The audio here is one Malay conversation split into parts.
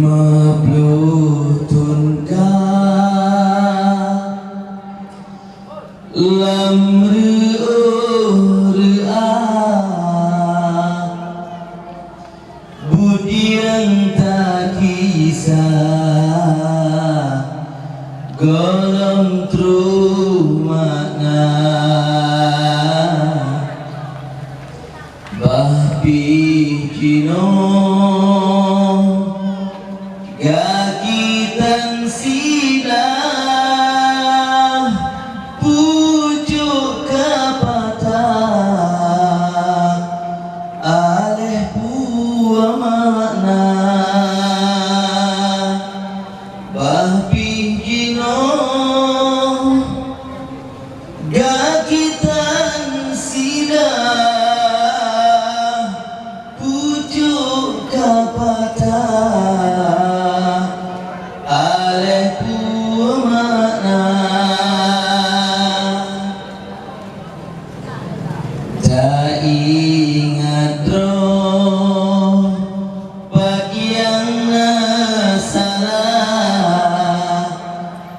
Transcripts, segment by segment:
Mablutun ka lam budiang tak kisah golong tru makna bahpi kino gakitan sidah pucuk kapatah aleh buah makna bahpi kino gakitan sidah pucuk kapatah tak ingat roh bagian salah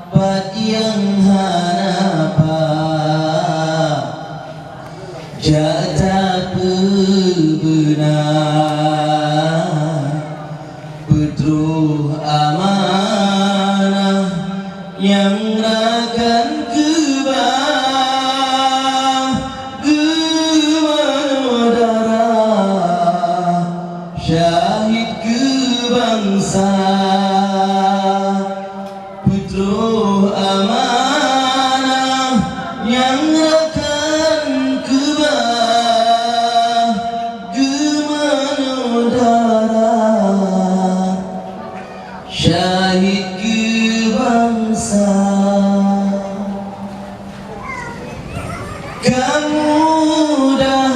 bagian hanapa jatah benar Pedruh amanah yang akan kebah gemano darah syahid kebangsa Pedruh amanah yang akan kebah gemano darah syahid kebangsa. Kamu dah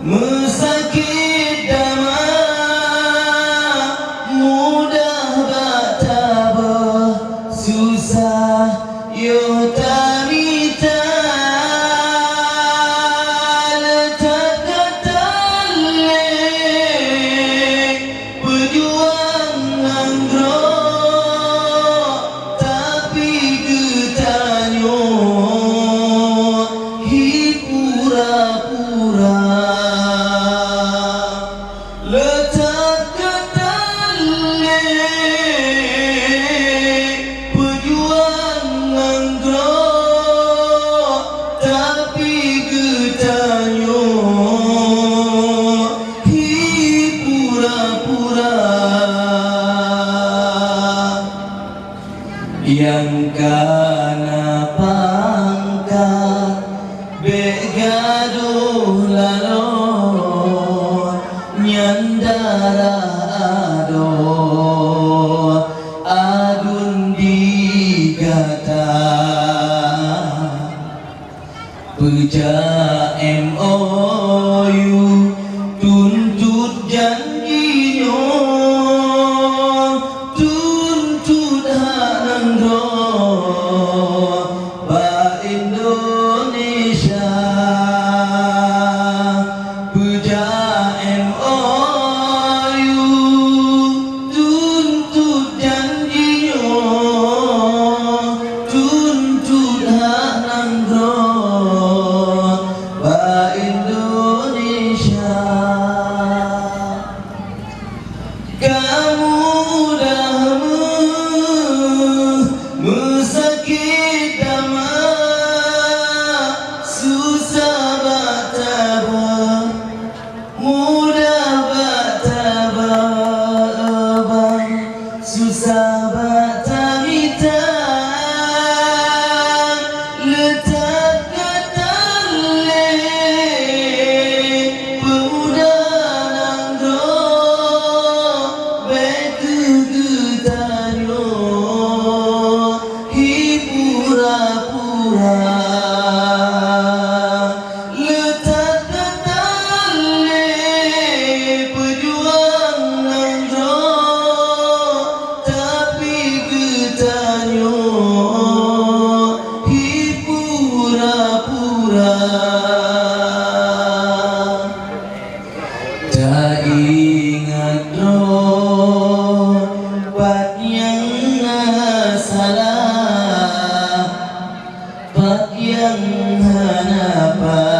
mesakit dama mudah bertabah susah yo tamita letak katale berjuang anggro tapi getanyo pura-pura letak katale berjuang anggro tapi getanyo pura-pura yang kana pangkat begaduh lalon nyandara ado adun digata peja MOU tuntut janjinya tuntut hak nangro ba Indonesia peja MOU tuntut janjinya tuntut hak nangro ba Indonesia. Kamu dah mesakit dama susah bertabah mudah bertabah susah bertamita letak katale pemuda nangro bekegetanyo pura-pura letak katale ingat roh Bat yang salah Bat yang hanapa